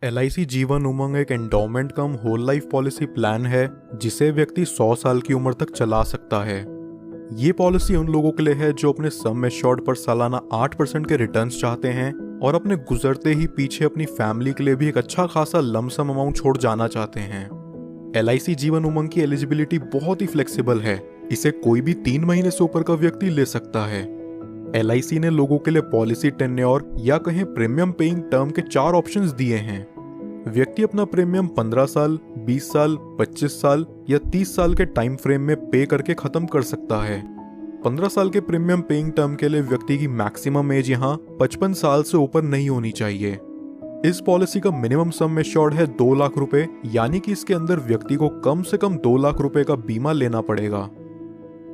LIC Jeevan Umang एक endowment कम whole life policy plan है जिसे व्यक्ति 100 साल की उम्र तक चला सकता है। ये पॉलिसी उन लोगों के लिए है जो अपने सम एश्योर्ड पर सालाना 8% के रिटर्न्स चाहते हैं और अपने गुजरते ही पीछे अपनी फैमिली के लिए भी एक अच्छा खासा लमसम अमाउंट छोड़ जाना चाहते हैं। LIC जीवन उमंग की एलिजिबिलिटी बहुत ही फ्लेक्सिबल है। इसे कोई भी 3 महीने से ऊपर का व्यक्ति ले सकता है। LIC ने लोगों के लिए पॉलिसी टेन्योर या कहें प्रीमियम पेइंग टर्म के 4 ऑप्शंस दिए हैं। व्यक्ति अपना प्रीमियम 15 साल, 20 साल, 25 साल या 30 साल के टाइम फ्रेम में पे करके खत्म कर सकता है। 15 साल के प्रीमियम पेइंग टर्म के लिए व्यक्ति की मैक्सिमम एज यहाँ 55 साल से ऊपर नहीं होनी चाहिए। इस पॉलिसी का मिनिमम सम एश्योर्ड है 2 लाख रुपए, यानी कि इसके अंदर व्यक्ति को कम से कम 2 लाख रुपए का बीमा लेना पड़ेगा।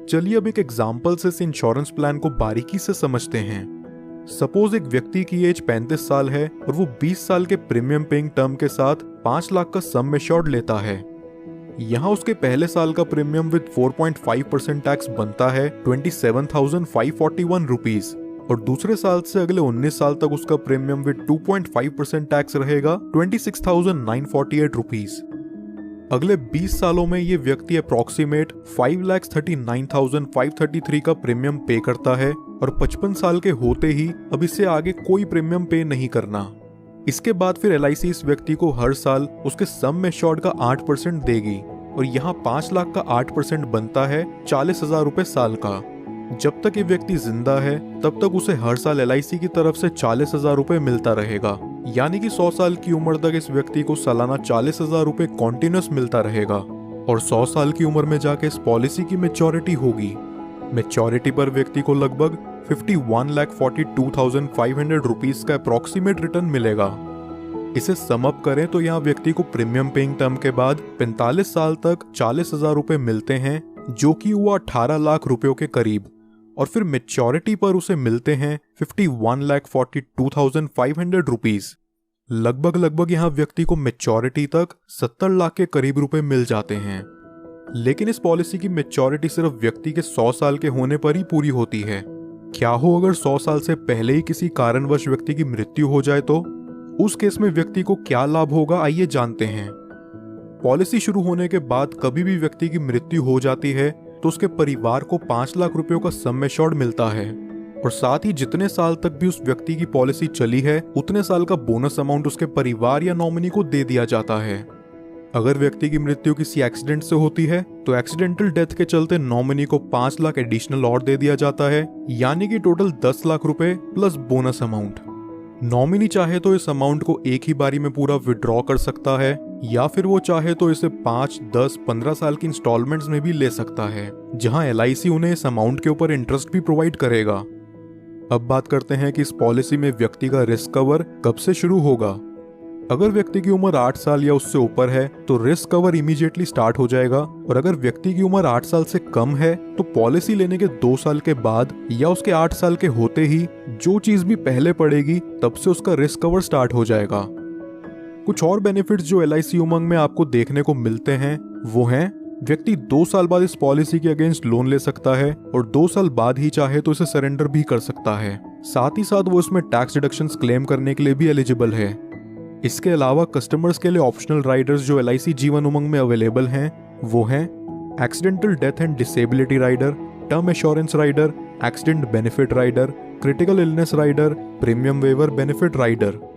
चलिए अब एक एग्जाम्पल से इस इंश्योरेंस प्लान को बारीकी से समझते हैं। सपोज एक व्यक्ति की एज 35 साल है और वो 20 साल के प्रीमियम पेइंग टर्म के साथ 5 लाख का सम एश्योर्ड लेता है। यहाँ उसके पहले साल का प्रीमियम विद 4.5% टैक्स बनता है 27,541 रुपीज और दूसरे साल से अगले 19 साल तक उसका प्रीमियम विद 2.5% टैक्स रहेगा 26,948 रुपीज। अगले 20 सालों में ये व्यक्ति अप्रॉक्सीमेट 5,39,533 का प्रीमियम पे करता है और 55 साल के होते ही अब इससे आगे कोई प्रीमियम पे नहीं करना। इसके बाद फिर LIC इस व्यक्ति को हर साल उसके सम एश्योर्ड का 8% देगी और यहाँ 5 लाख का 8% बनता है 40,000 रुपए साल का। जब तक ये व्यक्ति जिंदा है तब तक उसे हर साल LIC की तरफ से 40,000 रुपए मिलता रहेगा, यानी कि 100 साल की उम्र तक इस व्यक्ति को सालाना 40,000 रुपए कॉन्टिन्यूस मिलता रहेगा और 100 साल की उम्र में जाके इस पॉलिसी की मैच्योरिटी होगी। मैच्योरिटी पर व्यक्ति को लगभग 51,42,500 रुपीज का अप्रॉक्सीमेट रिटर्न मिलेगा। इसे सम अप करें तो यहाँ व्यक्ति को प्रीमियम पेइंग टर्म के बाद 45 साल तक 40,000 रुपए मिलते हैं, जो कि हुआ 18 लाख रुपयों के करीब, और फिर मैच्योरिटी पर उसे मिलते हैं 51,42,500 रुपीज। लगभग यहाँ व्यक्ति को मैच्योरिटी तक 70 लाख के करीब रुपए मिल जाते हैं। लेकिन इस पॉलिसी की मैच्योरिटी सिर्फ व्यक्ति के 100 साल के होने पर ही पूरी होती है। क्या हो अगर 100 साल से पहले ही किसी कारणवश व्यक्ति की मृत्यु हो जाए तो उस केस में व्यक्ति को क्या लाभ होगा, आइए जानते हैं। पॉलिसी शुरू होने के बाद कभी भी व्यक्ति की मृत्यु हो जाती है तो उसके परिवार को 5 लाख रुपयों का सम एश्योर्ड मिलता है और साथ ही जितने साल तक भी उस व्यक्ति की पॉलिसी चली है उतने साल का बोनस अमाउंट उसके परिवार या नॉमिनी को दे दिया जाता है। अगर व्यक्ति की मृत्यु किसी एक्सीडेंट से होती है तो एक्सीडेंटल डेथ के चलते नॉमिनी को 5 लाख एडिशनल और दे दिया जाता है, यानी कि टोटल 10 लाख रुपए प्लस बोनस अमाउंट। नॉमिनी चाहे तो इस अमाउंट को एक ही बारी में पूरा विड्रॉ कर सकता है या फिर वो चाहे तो इसे 5, 10, 15 साल की इंस्टॉलमेंट्स में भी ले सकता है, जहां LIC उन्हें इस अमाउंट के ऊपर इंटरेस्ट भी प्रोवाइड करेगा। अब बात करते हैं कि इस पॉलिसी में व्यक्ति का रिस्क कवर कब से शुरू होगा। अगर व्यक्ति की उम्र 8 साल या उससे ऊपर है तो रिस्क कवर इमीडिएटली स्टार्ट हो जाएगा, और अगर व्यक्ति की उम्र 8 साल से कम है तो पॉलिसी लेने के 2 साल के बाद या उसके 8 साल के होते ही जो चीज भी पहले पड़ेगी तब से उसका रिस्क कवर स्टार्ट हो जाएगा। कुछ और बेनिफिट्स जो LIC उमंग में आपको देखने को मिलते हैं वो हैं, व्यक्ति 2 साल बाद इस पॉलिसी के अगेंस्ट लोन ले सकता है और 2 साल बाद ही चाहे तो इसे सरेंडर भी कर सकता है। साथ ही साथ वो इसमें टैक्स डिडक्शंस क्लेम करने के लिए भी एलिजिबल है। इसके अलावा कस्टमर्स के लिए ऑप्शनल राइडर्स जो LIC जीवन उमंग में अवेलेबल हैं वो हैं accidental death and disability rider, term assurance rider, accident benefit rider, critical illness rider, premium waiver benefit rider.